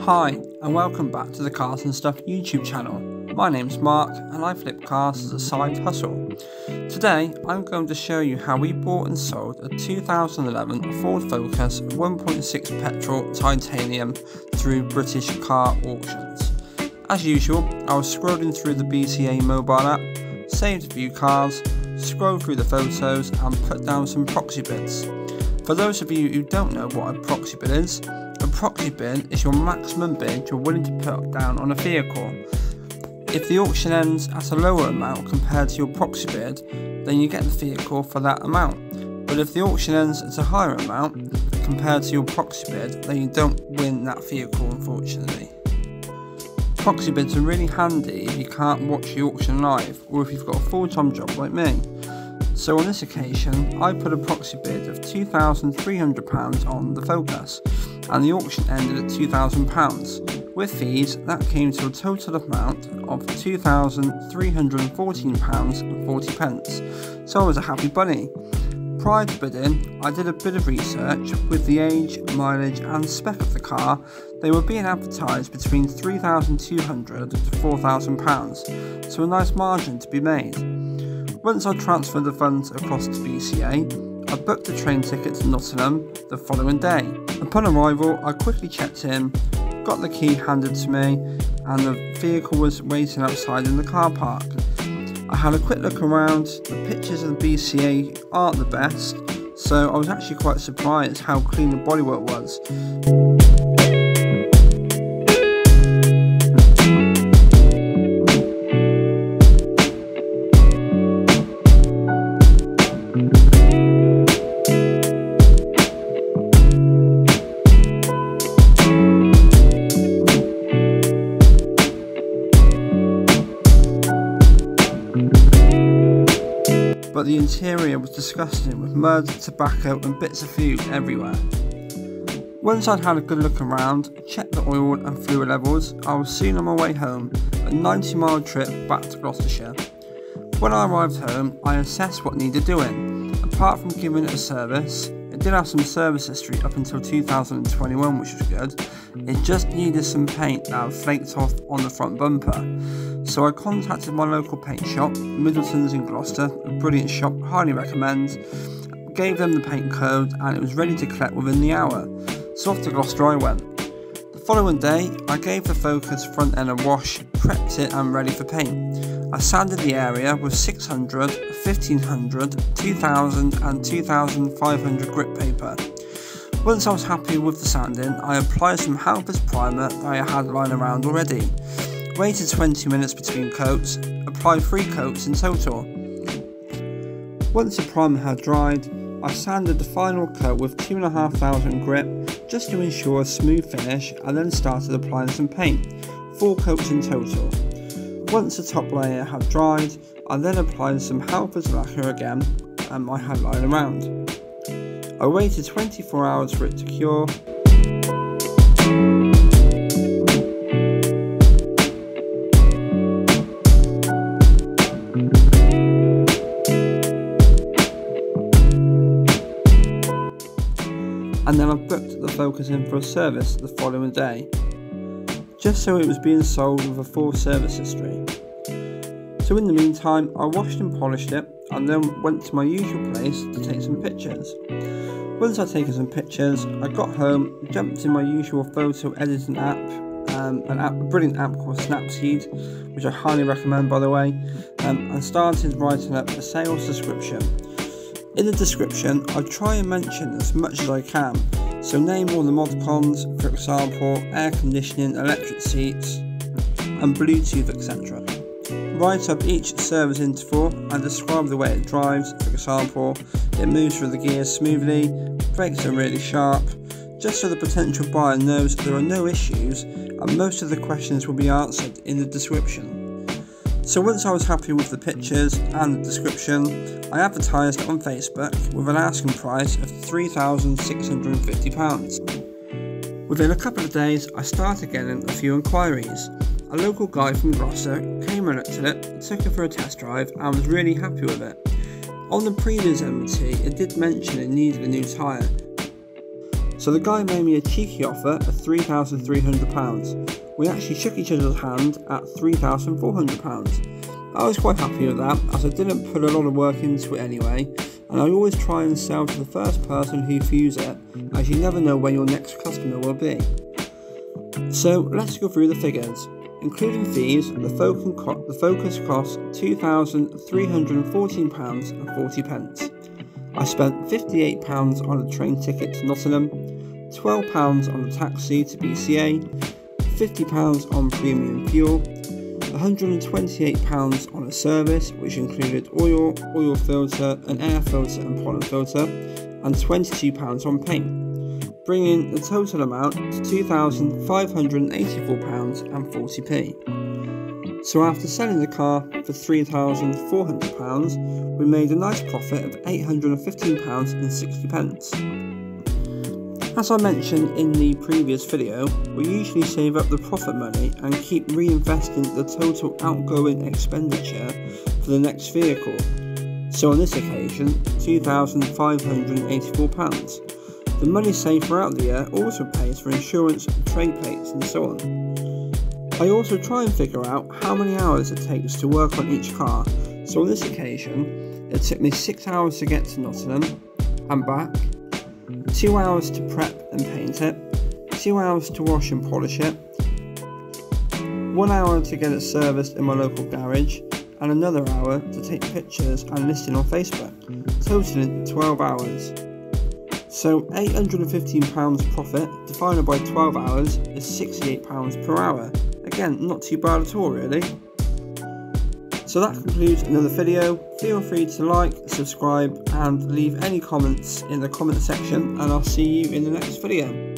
Hi and welcome back to the Cars and Stuff YouTube channel. My name's Mark and I flip cars as a side hustle. Today I'm going to show you how we bought and sold a 2011 Ford Focus 1.6 petrol titanium through British car auctions. As usual, I was scrolling through the BCA mobile app, saved a few cars, scrolled through the photos and put down some proxy bids. For those of you who don't know what a proxy bid is, a proxy bid is your maximum bid you're willing to put down on a vehicle. If the auction ends at a lower amount compared to your proxy bid, then you get the vehicle for that amount. But if the auction ends at a higher amount compared to your proxy bid, then you don't win that vehicle, unfortunately. Proxy bids are really handy if you can't watch the auction live or if you've got a full-time job like me. So on this occasion, I put a proxy bid of £2,300 on the Focus, and the auction ended at £2,000. With fees, that came to a total amount of £2,314.40, so I was a happy bunny. Prior to bidding, I did a bit of research with the age, mileage and spec of the car. They were being advertised between £3,200 to £4,000, so a nice margin to be made. Once I transferred the funds across to BCA, I booked a train ticket to Nottingham the following day. Upon arrival, I quickly checked in, got the key handed to me, and the vehicle was waiting outside in the car park. I had a quick look around. The pictures of the BCA aren't the best, so I was actually quite surprised how clean the bodywork was. But the interior was disgusting with mud, tobacco and bits of food everywhere. Once I'd had a good look around, checked the oil and fluid levels, I was soon on my way home, a 90-mile trip back to Gloucestershire. When I arrived home, I assessed what needed doing. Apart from giving it a service, it did have some service history up until 2021, which was good. It just needed some paint that had flaked off on the front bumper. So I contacted my local paint shop, Middleton's in Gloucester, a brilliant shop, highly recommend. Gave them the paint code and it was ready to collect within the hour. So off to Gloucester I went. The following day, I gave the Focus front end a wash, prepped it and ready for paint. I sanded the area with 600, 1500, 2000 and 2500 grit paper. Once I was happy with the sanding, I applied some Halper's primer that I had lying around already. Waited 20 minutes between coats, applied 3 coats in total. Once the primer had dried, I sanded the final coat with 2500 grit just to ensure a smooth finish and then started applying some paint, 4 coats in total. Once the top layer had dried, I then applied some Halper's lacquer again and I had lying around. I waited 24 hours for it to cure. And then I booked the Focus in for a service the following day, just so it was being sold with a full service history. So in the meantime, I washed and polished it and then went to my usual place to take some pictures. Once I'd taken some pictures, I got home, jumped in my usual photo editing app, a brilliant app called Snapseed, which I highly recommend by the way, and started writing up a sales description. In the description, I try and mention as much as I can, so name all the mod cons, for example, air conditioning, electric seats, and Bluetooth, etc. Write up each service interval and describe the way it drives, for example, it moves through the gears smoothly, brakes are really sharp, just so the potential buyer knows there are no issues and most of the questions will be answered in the description. So once I was happy with the pictures and the description, I advertised it on Facebook with an asking price of £3,650. Within a couple of days, I started getting a few inquiries. A local guy from Gloucester came and looked at it, took it for a test drive and was really happy with it. On the previous MOT, it did mention it needed a new tyre, So the guy made me a cheeky offer of £3,300. We actually shook each other's hand at £3,400. I was quite happy with that, as I didn't put a lot of work into it anyway, and I always try and sell to the first person who views it, as you never know when your next customer will be. So let's go through the figures. Including fees, the Focus cost £2,314.40. I spent £58 on a train ticket to Nottingham, £12 on a taxi to BCA, £50 on premium fuel, £128 on a service which included oil filter, an air filter and pollen filter, and £22 on paint, bringing the total amount to £2,584.40. So after selling the car for £3,400, we made a nice profit of £815.60. As I mentioned in the previous video, we usually save up the profit money and keep reinvesting the total outgoing expenditure for the next vehicle. So on this occasion, £2,584. The money saved throughout the year also pays for insurance, trade plates and so on. I also try and figure out how many hours it takes to work on each car, so on this occasion it took me 6 hours to get to Nottingham and back, 2 hours to prep and paint it, 2 hours to wash and polish it, 1 hour to get it serviced in my local garage, and another hour to take pictures and list it on Facebook, totaling 12 hours. So £815 profit divided by 12 hours is £68 per hour. Again, not too bad at all really. So that concludes another video. Feel free to like, subscribe and leave any comments in the comment section, and I'll see you in the next video.